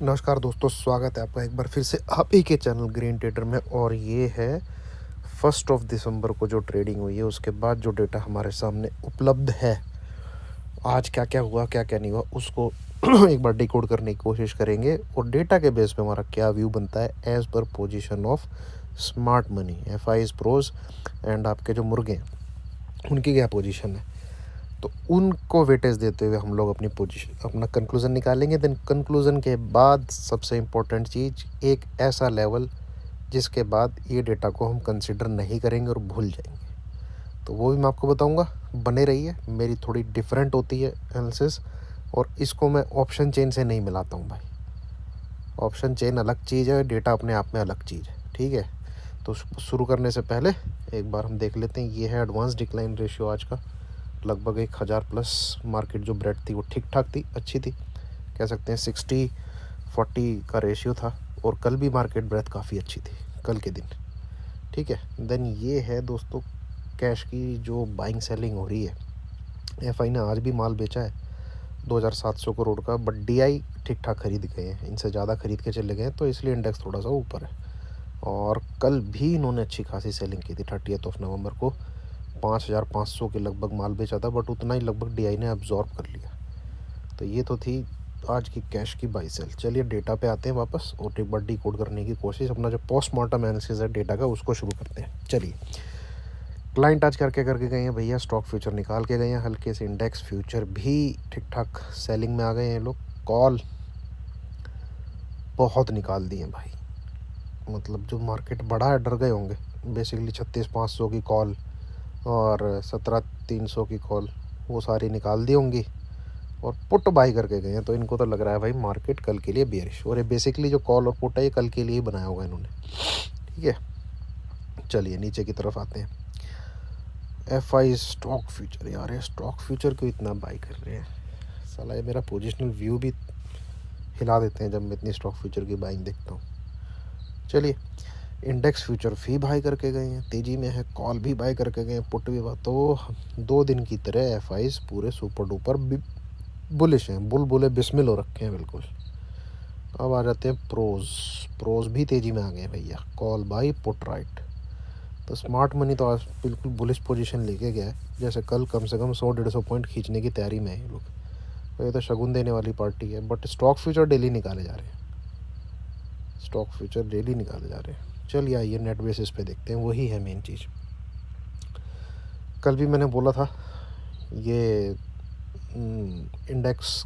नमस्कार दोस्तों, स्वागत है आपका एक बार फिर से आप ही के चैनल ग्रीन ट्रेडर में। और ये है 1 दिसंबर को जो ट्रेडिंग हुई है, उसके बाद जो डेटा हमारे सामने उपलब्ध है। आज क्या क्या हुआ, क्या क्या नहीं हुआ, उसको एक बार डिकोड करने की कोशिश करेंगे और डेटा के बेस पे हमारा क्या व्यू बनता है एज पर position of smart money, F I pros and आपके जो मुर्गे हैं उनकी क्या पोजीशन है। तो उनको वेटेज देते हुए हम लोग अपनी पोजीशन अपना कंक्लूज़न निकालेंगे। देन कंक्लूज़न के बाद सबसे इम्पोर्टेंट चीज़, एक ऐसा लेवल जिसके बाद ये डेटा को हम कंसिडर नहीं करेंगे और भूल जाएंगे, तो वो भी मैं आपको बताऊंगा। बने रहिए, मेरी थोड़ी डिफरेंट होती है एनालिसिस, और इसको मैं ऑप्शन चेन से नहीं मिलाता हूँ भाई। ऑप्शन चेन अलग चीज़ है, डेटा अपने आप में अलग चीज़ है, ठीक है। तो शुरू करने से पहले एक बार हम देख लेते हैं। ये है एडवांस डिक्लाइन रेशियो आज का, लगभग 1000 प्लस। मार्केट जो ब्रेड थी वो ठीक ठाक थी, अच्छी थी, कह सकते हैं 60-40 का रेशियो था। और कल भी मार्केट ब्रेथ काफ़ी अच्छी थी कल के दिन, ठीक है। देन ये है दोस्तों कैश की जो बाइंग सेलिंग हो रही है। एफआई ने आज भी माल बेचा है 2700 करोड़ का, बट डीआई ठीक ठाक खरीद गए हैं, इनसे ज़्यादा खरीद के चले गए, तो इसलिए इंडेक्स थोड़ा सा ऊपर है। और कल भी इन्होंने अच्छी खासी सेलिंग की थी 30 नवंबर को, 5500 के लगभग माल बेचा था, बट उतना ही लगभग डीआई ने अब्जॉर्ब कर लिया। तो ये तो थी आज की कैश की बाई सेल। चलिए डेटा पे आते हैं वापस और एक बार डी कोड करने की कोशिश, अपना जो पोस्टमार्टम एनालिसिस है डेटा का उसको शुरू करते हैं। चलिए, क्लाइंट आज करके गए हैं भैया, स्टॉक फ्यूचर निकाल के गए हैं, हल्के से इंडेक्स फ्यूचर भी ठीक ठाक सेलिंग में आ गए हैं लोग। कॉल बहुत निकाल दिए भाई, मतलब जो मार्केट बड़ा है डर गए होंगे। बेसिकली 36,500 की कॉल और 17,300 की कॉल वो सारी निकाल दी होंगी और पुट बाई करके गए हैं। तो इनको तो लग रहा है भाई मार्केट कल के लिए बेरिश, और ये बेसिकली जो कॉल और पुट है ये कल के लिए ही बनाया होगा इन्होंने, ठीक है। चलिए नीचे की तरफ आते हैं। एफ आई स्टॉक फ्यूचर, यार ये स्टॉक फ्यूचर क्यों इतना बाई कर रहे हैं साला, ये मेरा पोजिशनल व्यू भी हिला देते हैं जब मैं इतनी स्टॉक फ्यूचर की बाइंग देखता हूँ। चलिए, इंडेक्स फ्यूचर भी बाई करके गए हैं, तेज़ी में है, कॉल भी बाई करके गए हैं, पुट भी तो 2 दिन की तरह एफ आईज पूरे सुपर डुपर बुलिश हैं, बुलबुले बिस्मिल हो रखे हैं बिल्कुल। अब आ जाते हैं प्रोज भी तेज़ी में आ गए हैं भैया, कॉल बाई पुट राइट। तो स्मार्ट मनी तो आज बिल्कुल बुलिश पोजीशन लेके गया है, जैसे कल कम से कम 100-150 पॉइंट खींचने की तैयारी में है ये लोग। तो ये तो शगुन देने वाली पार्टी है। बट स्टॉक फ्यूचर डेली निकाले जा रहे हैं, स्टॉक फ्यूचर डेली निकाले जा रहे हैं। चलिए आइए नेट बेसिस पे देखते हैं, वही है मेन चीज़। कल भी मैंने बोला था ये इंडेक्स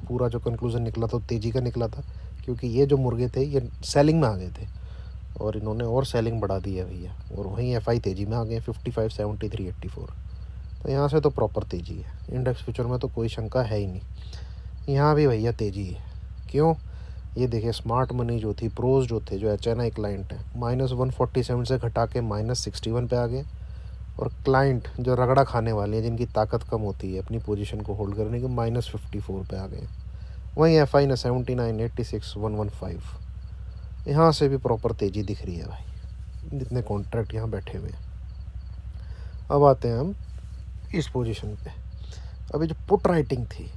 पूरा जो कंक्लूज़न निकला था तेज़ी का निकला था, क्योंकि ये जो मुर्गे थे ये सेलिंग में आ गए थे और इन्होंने और सेलिंग बढ़ा दी है भैया। और वहीं एफ आई तेज़ी में आ गए 55, 73, 84। तो यहाँ से तो प्रॉपर तेज़ी है। इंडेक्स फ्यूचर में तो कोई शंका है ही नहीं, यहाँ भी भैया तेज़ी है। क्यों? ये देखिए, स्मार्ट मनी जो थी, प्रोज जो थे, जो एच एन आई क्लाइंट है, -147 से घटा के -61 पे आ गए। और क्लाइंट जो रगड़ा खाने वाले हैं, जिनकी ताकत कम होती है अपनी पोजीशन को होल्ड करने के, -54 पे आ गए। वहीं एफ आई ने 79, 86, 115। यहाँ से भी प्रॉपर तेज़ी दिख रही है भाई, जितने कॉन्ट्रैक्ट यहाँ बैठे हुए हैं। अब आते हैं हम इस पोजीशन पे। अभी जो पुट राइटिंग थी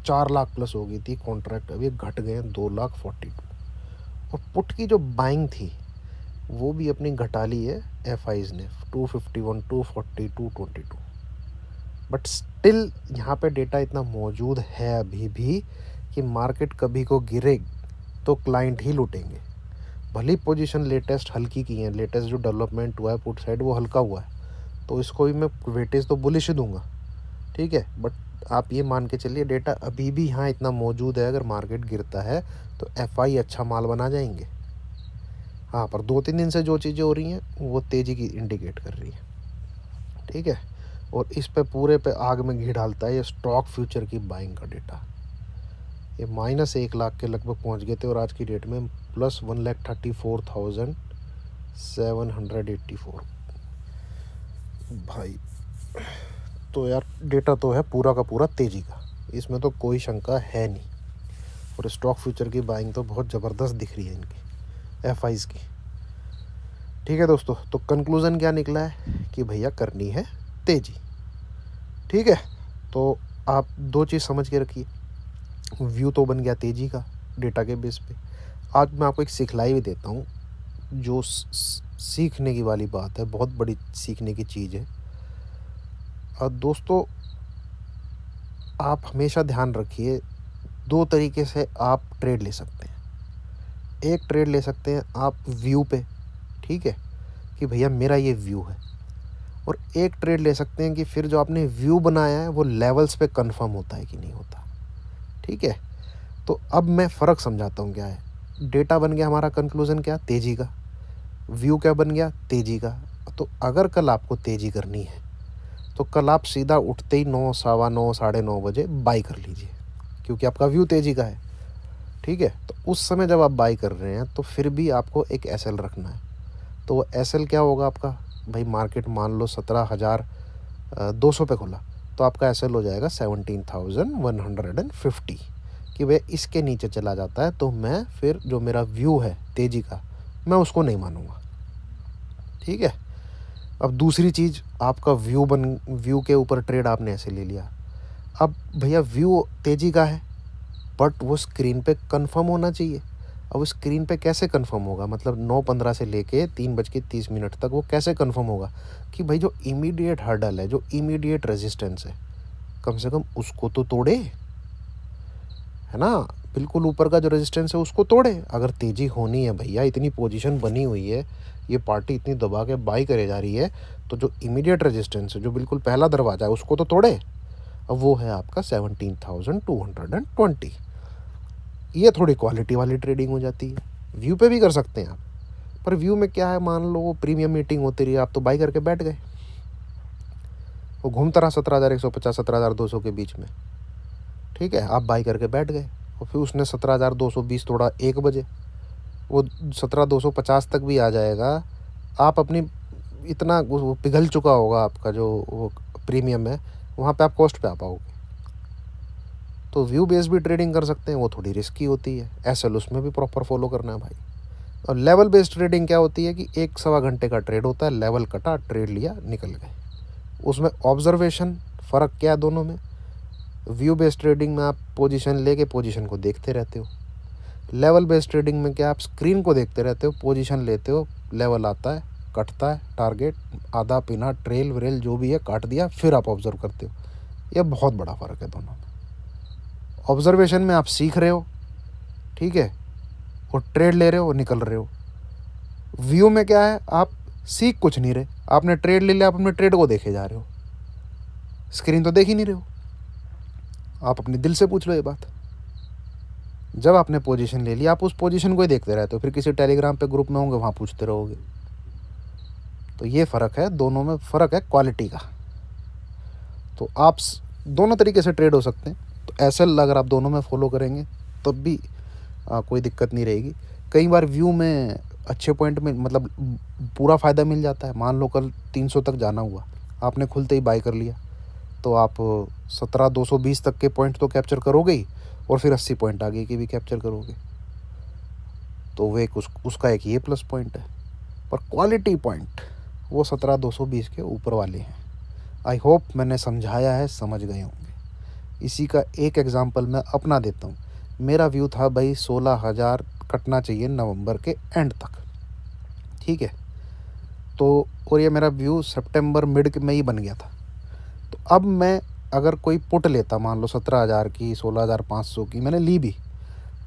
4 लाख प्लस हो गई थी कॉन्ट्रैक्ट, अभी घट गए 2,42,000। और पुट की जो बाइंग थी वो भी अपनी घटा ली है एफ आईज ने, 251, 240, 222। बट स्टिल यहाँ पे डेटा इतना मौजूद है अभी भी कि मार्केट कभी को गिरे तो क्लाइंट ही लूटेंगे। भली पोजीशन लेटेस्ट हल्की की है, लेटेस्ट जो डेवलपमेंट हुआ है पुट साइड वो हल्का हुआ है, तो इसको भी मैं वेटेज तो बुलिश ही दूंगा, ठीक है। बट आप ये मान के चलिए डेटा अभी भी यहाँ इतना मौजूद है, अगर मार्केट गिरता है तो एफ आई अच्छा माल बना जाएंगे। हाँ, पर 2-3 दिन से जो चीज़ें हो रही हैं वो तेज़ी की इंडिकेट कर रही है, ठीक है। और इस पे पूरे पे आग में घी डालता है ये स्टॉक फ्यूचर की बाइंग का डेटा। ये -1 लाख के लगभग पहुंच गए थे और आज की डेट में +1,34,784 भाई। तो यार डेटा तो है पूरा का पूरा तेज़ी का, इसमें तो कोई शंका है नहीं। और स्टॉक फ्यूचर की बाइंग तो बहुत ज़बरदस्त दिख रही है इनकी, एफ आईज़ की, ठीक है दोस्तों। तो कंक्लूज़न क्या निकला है कि भैया करनी है तेज़ी, ठीक है। तो आप दो चीज़ समझ के रखिए, व्यू तो बन गया तेज़ी का, डेटा के बेस पे। आज मैं आपको एक सिखलाई भी देता हूँ जो सीखने की वाली बात है, बहुत बड़ी सीखने की चीज़ है। दोस्तों, आप हमेशा ध्यान रखिए, 2 तरीके से आप ट्रेड ले सकते हैं। एक ट्रेड ले सकते हैं आप व्यू पे, ठीक है, कि भैया मेरा ये व्यू है। और एक ट्रेड ले सकते हैं कि फिर जो आपने व्यू बनाया है वो लेवल्स पे कंफर्म होता है कि नहीं होता, ठीक है। तो अब मैं फ़र्क समझाता हूँ क्या है। डेटा बन गया हमारा, कंक्लूज़न क्या, तेज़ी का। व्यू क्या बन गया, तेज़ी का। तो अगर कल आपको तेज़ी करनी है तो कल आप सीधा उठते ही 9, सवा 9, साढ़े 9 बजे बाई कर लीजिए, क्योंकि आपका व्यू तेज़ी का है, ठीक है। तो उस समय जब आप बाई कर रहे हैं तो फिर भी आपको एक एसएल रखना है। तो वो एसएल क्या होगा आपका, भाई मार्केट मान लो 17,200 पे खुला, तो आपका एसएल हो जाएगा 17,150, कि भाई इसके नीचे चला जाता है तो मैं फिर जो मेरा व्यू है तेज़ी का, मैं उसको नहीं मानूंगा, ठीक है। अब दूसरी चीज़, आपका व्यू के ऊपर ट्रेड आपने ऐसे ले लिया। अब भैया व्यू तेज़ी का है बट वो स्क्रीन पे कंफर्म होना चाहिए। अब स्क्रीन पे कैसे कंफर्म होगा, मतलब 9:15 से लेके 3:30 तक वो कैसे कंफर्म होगा कि भाई जो इमीडिएट हर्डल है, जो इमीडिएट रेजिस्टेंस है, कम से कम उसको तो तोड़े, है ना। बिल्कुल ऊपर का जो रेजिस्टेंस है उसको तोड़े। अगर तेज़ी होनी है भैया, इतनी पोजीशन बनी हुई है, ये पार्टी इतनी दबा के बाई करे जा रही है, तो जो इमीडिएट रेजिस्टेंस है, जो बिल्कुल पहला दरवाज़ा है, उसको तो तोड़े। अब वो है आपका 17,220। ये थोड़ी क्वालिटी वाली ट्रेडिंग हो जाती है। व्यू पे भी कर सकते हैं आप, पर व्यू में क्या है, मान लो वो प्रीमियम मीटिंग होती रही, आप तो बाई करके बैठ गए, वो घूमता रहा 17,150 17,200 के बीच में, ठीक है। आप बाई करके बैठ गए और फिर उसने 17,220 तोड़ा 1 बजे, वो 17,250 तक भी आ जाएगा। आप अपनी इतना वो पिघल चुका होगा आपका जो वो प्रीमियम है, वहाँ पे आप कॉस्ट पे आ पाओगे। तो व्यू बेस्ड भी ट्रेडिंग कर सकते हैं, वो थोड़ी रिस्की होती है। एसएल उसमें भी प्रॉपर फॉलो करना है भाई। और लेवल बेस्ड ट्रेडिंग क्या होती है कि 1 सवा घंटे का ट्रेड होता है, लेवल कटा, ट्रेड लिया, निकल गए। उसमें ऑब्जर्वेशन, फ़र्क क्या है दोनों में। व्यू बेस्ड ट्रेडिंग में आप पोजीशन लेके पोजीशन को देखते रहते हो। लेवल बेस्ड ट्रेडिंग में क्या, आप स्क्रीन को देखते रहते हो, पोजीशन लेते हो, लेवल आता है, कटता है, टारगेट आधा पीना, ट्रेल व्रेल जो भी है काट दिया, फिर आप ऑब्जर्व करते हो। यह बहुत बड़ा फ़र्क है दोनों में। ऑब्जर्वेशन में आप सीख रहे हो, ठीक है, और ट्रेड ले रहे हो, निकल रहे हो। व्यू में क्या है, आप सीख कुछ नहीं रहे, आपने ट्रेड ले लिया, आप अपने ट्रेड को देखे जा रहे हो, स्क्रीन तो देख ही नहीं रहे हो। आप अपने दिल से पूछ लो ये बात। जब आपने पोजीशन ले ली, आप उस पोजीशन को ही देखते रहते हो, फिर किसी टेलीग्राम पे ग्रुप में होंगे, वहाँ पूछते रहोगे। तो ये फ़र्क है, दोनों में फ़र्क है क्वालिटी का। तो आप दोनों तरीके से ट्रेड हो सकते हैं। तो एसएल अगर आप दोनों में फॉलो करेंगे तब भी कोई दिक्कत नहीं रहेगी। कई बार व्यू में अच्छे पॉइंट में मतलब पूरा फ़ायदा मिल जाता है। मान लो कल 300 तक जाना हुआ, आपने खुलते ही बाई कर लिया, तो आप 17,220 तक के पॉइंट तो कैप्चर करोगे ही, और फिर 80 पॉइंट आगे के भी कैप्चर करोगे। तो वो एक उसका एक ये प्लस पॉइंट है। पर क्वालिटी पॉइंट वो 17,220 के ऊपर वाले हैं। आई होप मैंने समझाया है, समझ गए होंगे। इसी का एक एग्ज़ाम्पल मैं अपना देता हूँ। मेरा व्यू था भाई 16,000 कटना चाहिए नवंबर के एंड तक, ठीक है। तो और ये मेरा व्यू सितंबर मिड में ही बन गया था। तो अब मैं अगर कोई पुट लेता, मान लो 17,000 की, 16,500 की मैंने ली भी,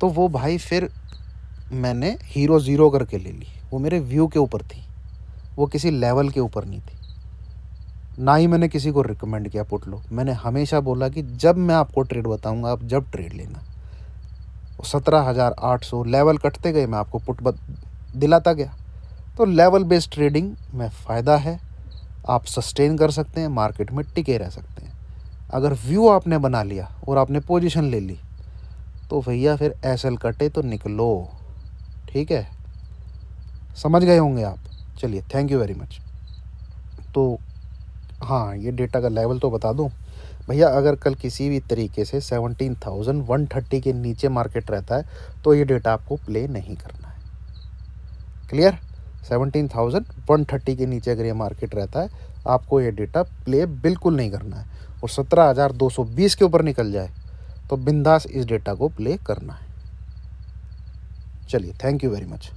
तो वो भाई फिर मैंने हीरो ज़ीरो करके ले ली। वो मेरे व्यू के ऊपर थी, वो किसी लेवल के ऊपर नहीं थी। ना ही मैंने किसी को रिकमेंड किया पुट लो। मैंने हमेशा बोला कि जब मैं आपको ट्रेड बताऊंगा, आप जब ट्रेड लेना। 17,800 लेवल कटते गए, मैं आपको पुट दिलाता गया। तो लेवल बेस्ड ट्रेडिंग में फ़ायदा है, आप सस्टेन कर सकते हैं, मार्केट में टिके रह सकते हैं। अगर व्यू आपने बना लिया और आपने पोजीशन ले ली, तो भैया फिर एसएल कटे तो निकलो, ठीक है। समझ गए होंगे आप। चलिए, थैंक यू वेरी मच। तो हाँ, ये डेटा का लेवल तो बता दूं भैया, अगर कल किसी भी तरीके से 17,130 के नीचे मार्केट रहता है तो ये डेटा आपको प्ले नहीं करना है। क्लियर? 17,130 के नीचे अगर ये मार्केट रहता है, आपको ये डेटा प्ले बिल्कुल नहीं करना है। और 17,220 के ऊपर निकल जाए तो बिंदास इस डेटा को प्ले करना है। चलिए, थैंक यू वेरी मच।